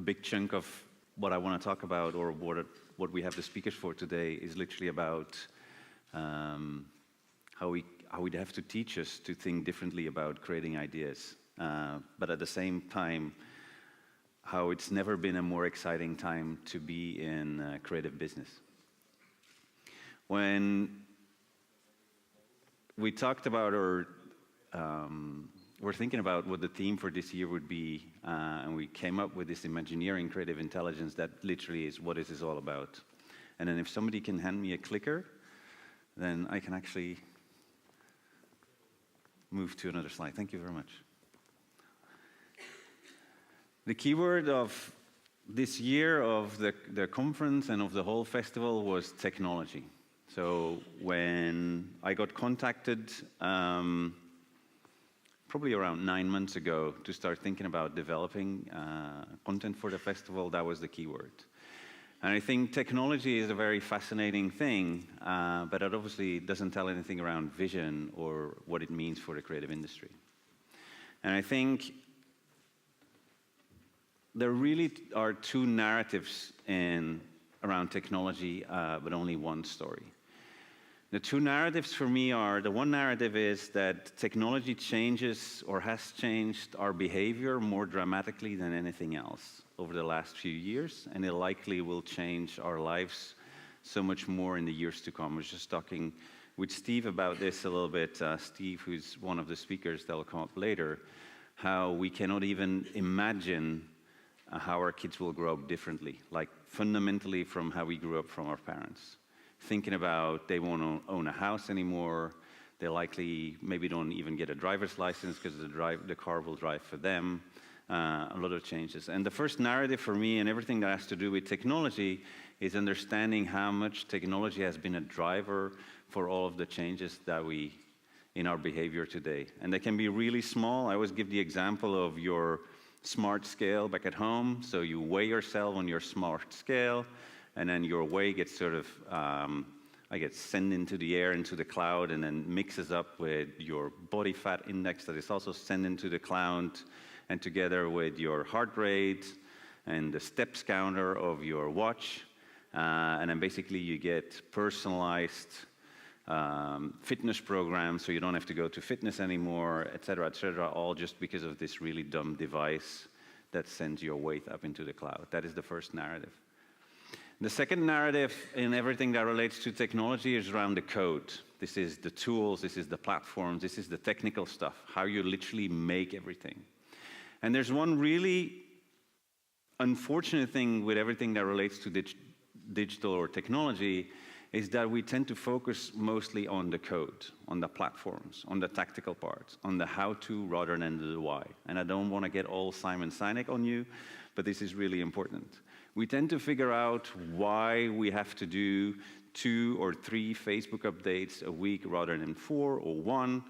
big chunk of what I want to talk about, or what we have the speakers for today, is literally about how we'd have to teach us to think differently about creating ideas. But at the same time, how it's never been a more exciting time to be in creative business. When we talked about, or we're thinking about what the theme for this year would be, and we came up with this Imagineering Creative Intelligence. That literally is what this is all about. And then if somebody can hand me a clicker, then I can actually move to another slide. Thank you very much. The keyword of this year of the conference and of the whole festival was technology. So when I got contacted probably around 9 months ago to start thinking about developing content for the festival, that was the keyword. And I think technology is a very fascinating thing, but it obviously doesn't tell anything around vision or what it means for the creative industry. And I think there really are two narratives around technology, but only one story. The two narratives for me are, the one narrative is that technology changes or has changed our behavior more dramatically than anything else over the last few years, and it likely will change our lives so much more in the years to come. I was just talking with Steve about this a little bit. Steve, who's one of the speakers that will come up later, how we cannot even imagine how our kids will grow up differently, like fundamentally from how we grew up from our parents. Thinking about they won't own a house anymore, they likely maybe don't even get a driver's license because the car will drive for them, a lot of changes. And the first narrative for me and everything that has to do with technology is understanding how much technology has been a driver for all of the changes that in our behavior today. And they can be really small. I always give the example of your smart scale back at home. So you weigh yourself on your smart scale, and then your weight gets sort of, gets sent into the air, into the cloud, and then mixes up with your body fat index that is also sent into the cloud, and together with your heart rate and the steps counter of your watch. And then basically you get personalized fitness programs, so you don't have to go to fitness anymore, et cetera, all just because of this really dumb device that sends your weight up into the cloud. That is the first narrative. The second narrative in everything that relates to technology is around the code. This is the tools, this is the platforms, this is the technical stuff, how you literally make everything. And there's one really unfortunate thing with everything that relates to digital or technology, is that we tend to focus mostly on the code, on the platforms, on the tactical parts, on the how-to rather than the why. And I don't want to get all Simon Sinek on you, but this is really important. We tend to figure out why we have to do 2 or 3 Facebook updates a week rather than 4 or 1,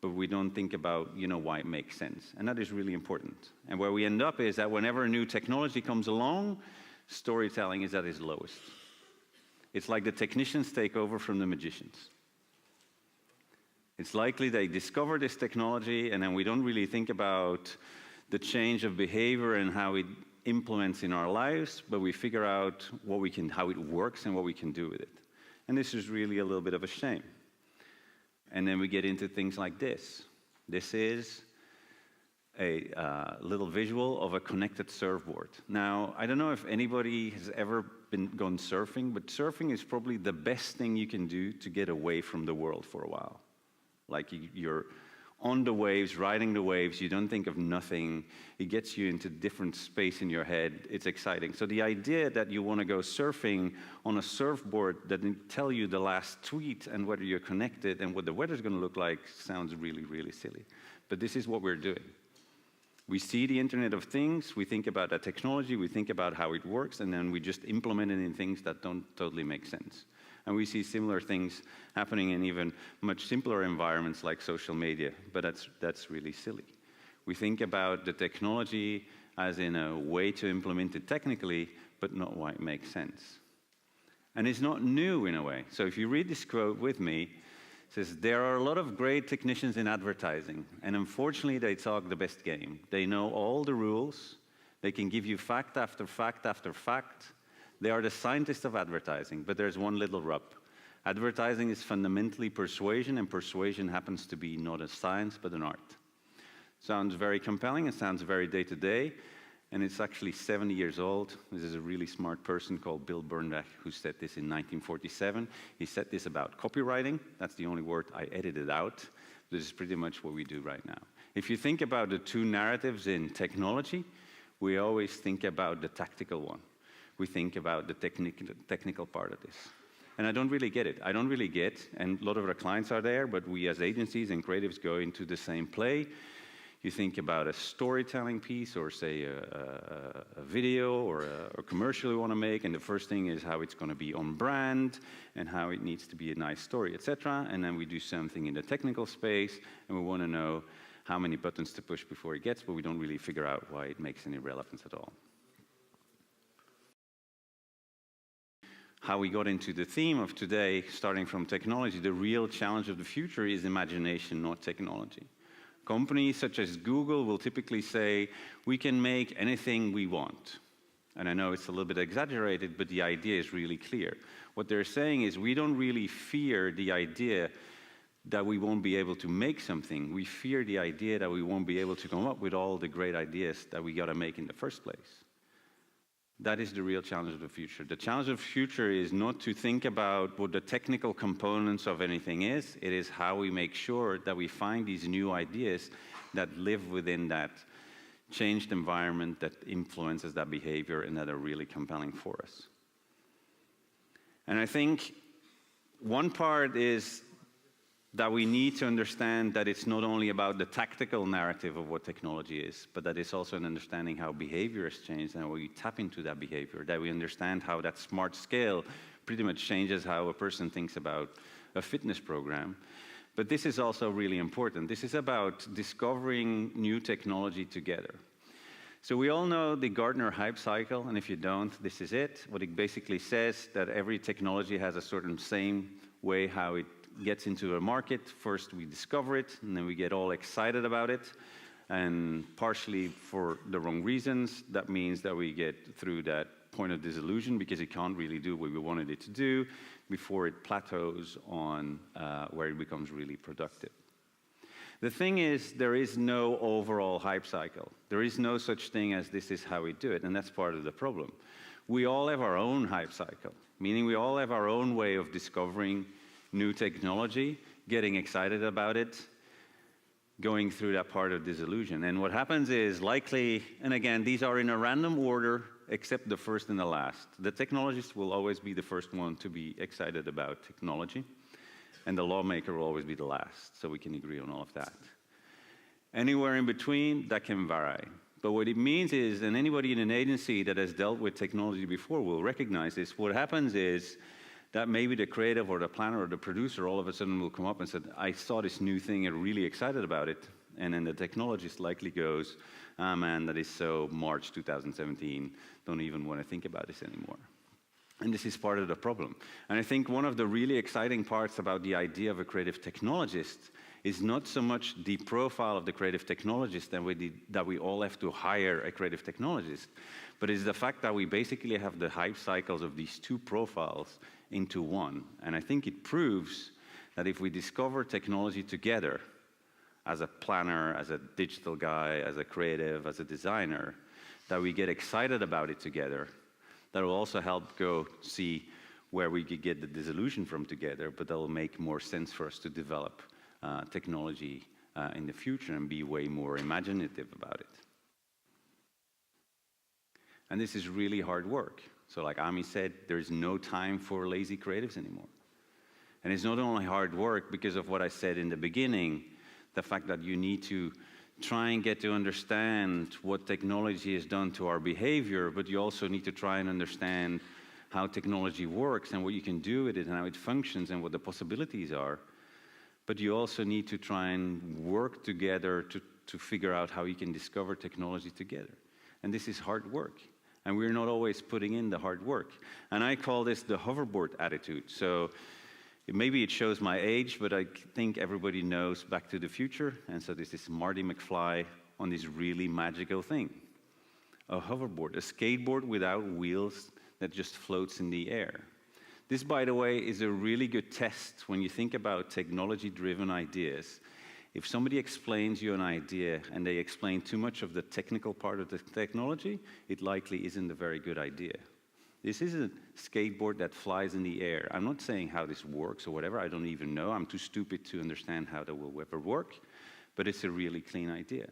but we don't think about, why it makes sense. And that is really important. And where we end up is that whenever a new technology comes along, storytelling is at its lowest. It's like the technicians take over from the magicians. It's likely they discover this technology, and then we don't really think about the change of behavior and how it implements in our lives, but we figure out how it works and what we can do with it. And this is really a little bit of a shame. And then we get into things like this. This is a little visual of a connected surfboard. Now, I don't know if anybody has ever gone surfing, but surfing is probably the best thing you can do to get away from the world for a while. Like you're on the waves, riding the waves, you don't think of nothing. It gets you into different space in your head. It's exciting. So the idea that you want to go surfing on a surfboard that didn't tell you the last tweet and whether you're connected and what the weather's going to look like sounds really, really silly. But this is what we're doing. We see the Internet of Things, we think about that technology, we think about how it works, and then we just implement it in things that don't totally make sense. And we see similar things happening in even much simpler environments like social media, but that's really silly. We think about the technology as in a way to implement it technically, but not why it makes sense. And it's not new in a way. So if you read this quote with me, it says, there are a lot of great technicians in advertising, and unfortunately they talk the best game. They know all the rules, They can give you fact after fact after fact. They are the scientists of advertising, but there's one little rub. Advertising is fundamentally persuasion, and persuasion happens to be not a science, but an art. Sounds very compelling, it sounds very day-to-day, and it's actually 70 years old. This is a really smart person called Bill Bernbach who said this in 1947. He said this about copywriting. That's the only word I edited out. This is pretty much what we do right now. If you think about the two narratives in technology, we always think about the tactical one. We think about the technical part of this. And I don't really get it. I don't really get, and a lot of our clients are there, but we as agencies and creatives go into the same play. You think about a storytelling piece or say a video or a commercial you want to make, and the first thing is how it's going to be on brand and how it needs to be a nice story, etc. And then we do something in the technical space, and we want to know how many buttons to push before it gets, but we don't really figure out why it makes any relevance at all. How we got into the theme of today, starting from technology, the real challenge of the future is imagination, not technology. Companies such as Google will typically say, we can make anything we want. And I know it's a little bit exaggerated, but the idea is really clear. What they're saying is we don't really fear the idea that we won't be able to make something. We fear the idea that we won't be able to come up with all the great ideas that we got to make in the first place. That is the real challenge of the future. The challenge of the future is not to think about what the technical components of anything is. It is how we make sure that we find these new ideas that live within that changed environment that influences that behavior and that are really compelling for us. And I think one part is that we need to understand that it's not only about the tactical narrative of what technology is, but that it's also an understanding how behavior has changed and how we tap into that behavior, that we understand how that smart scale pretty much changes how a person thinks about a fitness program. But this is also really important. This is about discovering new technology together. So we all know the Gartner hype cycle, and if you don't, this is it. What it basically says that every technology has a certain same way how it gets into a market. First we discover it, and then we get all excited about it, and partially for the wrong reasons. That means that we get through that point of disillusion because it can't really do what we wanted it to do before it plateaus on where it becomes really productive. The thing is, there is no overall hype cycle. There is no such thing as this is how we do it, and that's part of the problem. We all have our own hype cycle, meaning we all have our own way of discovering new technology, getting excited about it, going through that part of disillusion. And what happens is likely, and again, these are in a random order, except the first and the last. The technologist will always be the first one to be excited about technology, and the lawmaker will always be the last, so we can agree on all of that. Anywhere in between, that can vary. But what it means is, and anybody in an agency that has dealt with technology before will recognize this, what happens is that maybe the creative or the planner or the producer all of a sudden will come up and say, I saw this new thing and really excited about it. And then the technologist likely goes, ah, man, that is so March 2017, don't even want to think about this anymore. And this is part of the problem. And I think one of the really exciting parts about the idea of a creative technologist is not so much the profile of the creative technologist that we all have to hire a creative technologist, but it's the fact that we basically have the hype cycles of these two profiles into one. And I think it proves that if we discover technology together, as a planner, as a digital guy, as a creative, as a designer, that we get excited about it together, that will also help go see where we could get the disillusion from together, but that will make more sense for us to develop technology in the future and be way more imaginative about it. And this is really hard work. So like Ami said, there is no time for lazy creatives anymore. And it's not only hard work because of what I said in the beginning, the fact that you need to try and get to understand what technology has done to our behavior, but you also need to try and understand how technology works and what you can do with it and how it functions and what the possibilities are. But you also need to try and work together to figure out how you can discover technology together. And this is hard work. And we're not always putting in the hard work. And I call this the hoverboard attitude. So maybe it shows my age, but I think everybody knows Back to the Future. And so this is Marty McFly on this really magical thing. a hoverboard, a skateboard without wheels that just floats in the air. This, by the way, is a really good test when you think about technology-driven ideas. If somebody explains you an idea and they explain too much of the technical part of the technology, it likely isn't a very good idea. This is a skateboard that flies in the air. I'm not saying how this works or whatever. I don't even know. I'm too stupid to understand how that will ever work. But it's a really clean idea.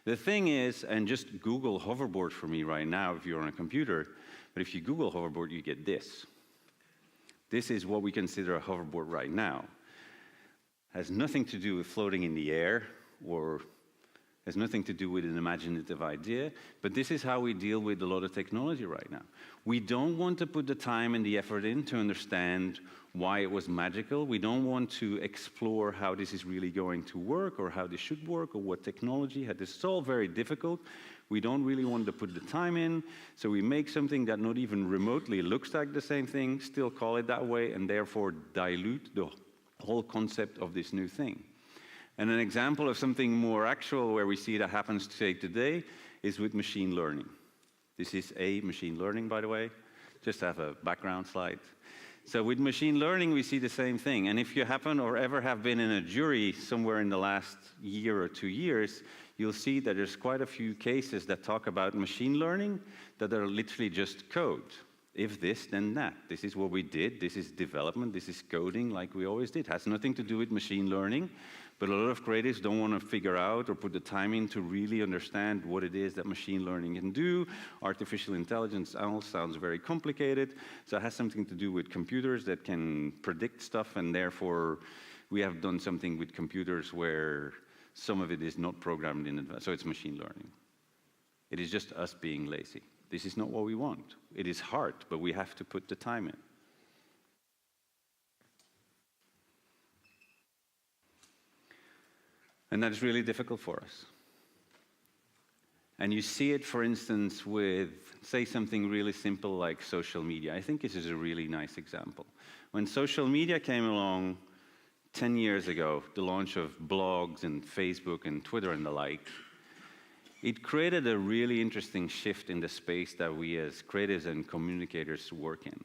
The thing is, and just Google hoverboard for me right now if you're on a computer, but if you Google hoverboard, you get this. This is what we consider a hoverboard right now. Has nothing to do with floating in the air or has nothing to do with an imaginative idea, but this is how we deal with a lot of technology right now. We don't want to put the time and the effort in to understand why it was magical. We don't want to explore how this is really going to work or how this should work or what technology had. This is all very difficult. We don't really want to put the time in, so we make something that not even remotely looks like the same thing, still call it that way, and therefore dilute the whole concept of this new thing. And an example of something more actual where we see that happens today is with machine learning. This is a machine learning, by the way. Just have a background slide. So with machine learning, we see the same thing. And if you happen or ever have been in a jury somewhere in the last year or 2 years, you'll see that there's quite a few cases that talk about machine learning that are literally just code. If this, then that. This is what we did. This is development. This is coding like we always did. It has nothing to do with machine learning. But a lot of creatives don't want to figure out or put the time in to really understand what it is that machine learning can do. Artificial intelligence all sounds very complicated. So it has something to do with computers that can predict stuff, and therefore we have done something with computers where some of it is not programmed in advance. So it's machine learning. It is just us being lazy. This is not what we want. It is hard, but we have to put the time in. And that is really difficult for us. And you see it, for instance, with, say, something really simple like social media. I think this is a really nice example. When social media came along 10 years ago, the launch of blogs and Facebook and Twitter and the like, it created a really interesting shift in the space that we as creatives and communicators work in.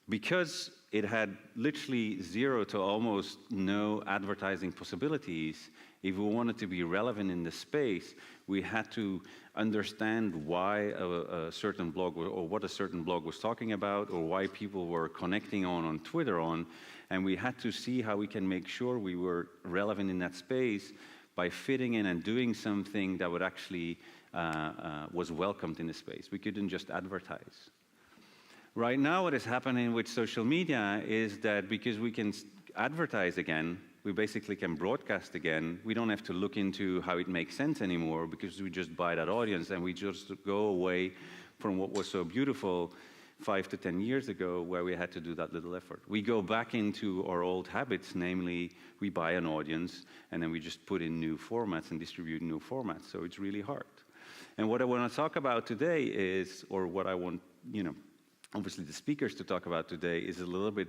Because it had literally zero to almost no advertising possibilities, if we wanted to be relevant in the space, we had to understand why a certain blog or what a certain blog was talking about or why people were connecting on Twitter on, and we had to see how we can make sure we were relevant in that space by fitting in and doing something that would actually was welcomed in the space. We couldn't just advertise. Right now, what is happening with social media is that because we can advertise again, we basically can broadcast again. We don't have to look into how it makes sense anymore because we just buy that audience and we just go away from what was so beautiful 5 to 10 years ago where we had to do that little effort. We go back into our old habits, namely we buy an audience and then we just put in new formats and distribute new formats. So it's really hard. And what I want to talk about today is, or what I want, obviously the speakers to talk about today is a little bit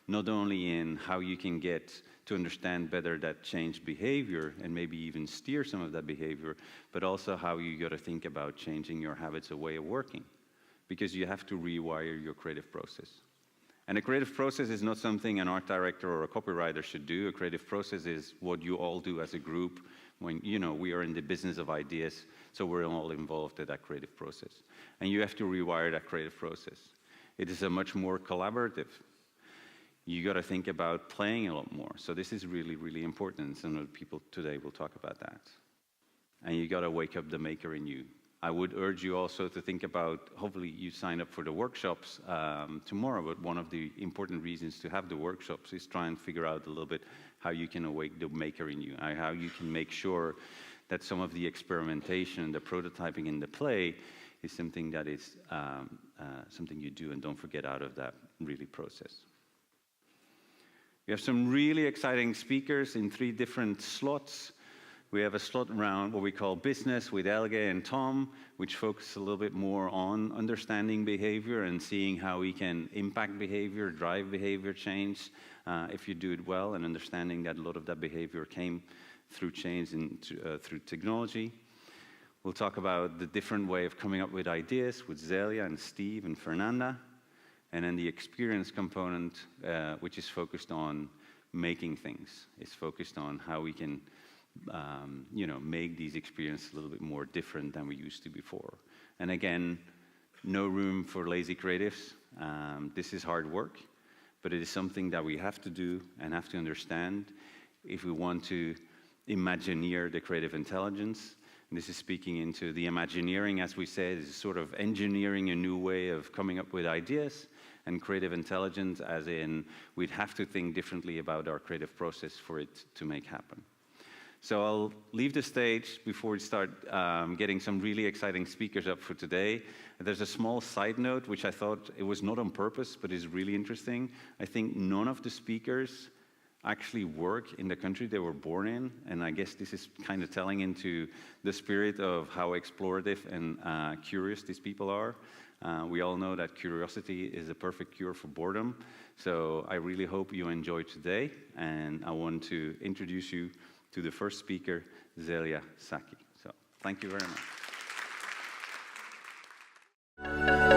not only in how you can get to understand better that changed behavior and maybe even steer some of that behavior, but also how you got to think about changing your habits, a way of working, because you have to rewire your creative process. And a creative process is not something an art director or a copywriter should do. A creative process is what you all do as a group when, we are in the business of ideas, so we're all involved in that creative process. And you have to rewire that creative process. It is a much more collaborative. You got to think about playing a lot more. So this is really, really important. Some of the people today will talk about that. And you got to wake up the maker in you. I would urge you also to think about, hopefully you sign up for the workshops tomorrow, but one of the important reasons to have the workshops is try and figure out a little bit how you can awake the maker in you, how you can make sure that some of the experimentation, the prototyping and the play is something that is something you do and don't forget out of that really process. We have some really exciting speakers in 3 different slots. We have a slot around what we call business with Elge and Tom, which focus a little bit more on understanding behavior and seeing how we can impact behavior, drive behavior change, if you do it well, and understanding that a lot of that behavior came through change and through technology. We'll talk about the different way of coming up with ideas with Zelia and Steve and Fernanda. And then the experience component, which is focused on making things, is focused on how we can make these experiences a little bit more different than we used to before. And again, no room for lazy creatives. This is hard work, but it is something that we have to do and have to understand if we want to imagineer the creative intelligence. And this is speaking into the Imagineering, as we said, is sort of engineering a new way of coming up with ideas, and creative intelligence, as in we'd have to think differently about our creative process for it to make happen. So I'll leave the stage before we start getting some really exciting speakers up for today. There's a small side note, which I thought it was not on purpose, but is really interesting. I think none of the speakers actually work in the country they were born in, and I guess this is kind of telling into the spirit of how explorative and curious these people are. We all know that curiosity is a perfect cure for boredom, so I really hope you enjoy today, and I want to introduce you to the first speaker, Zelia Saki. So, thank you very much.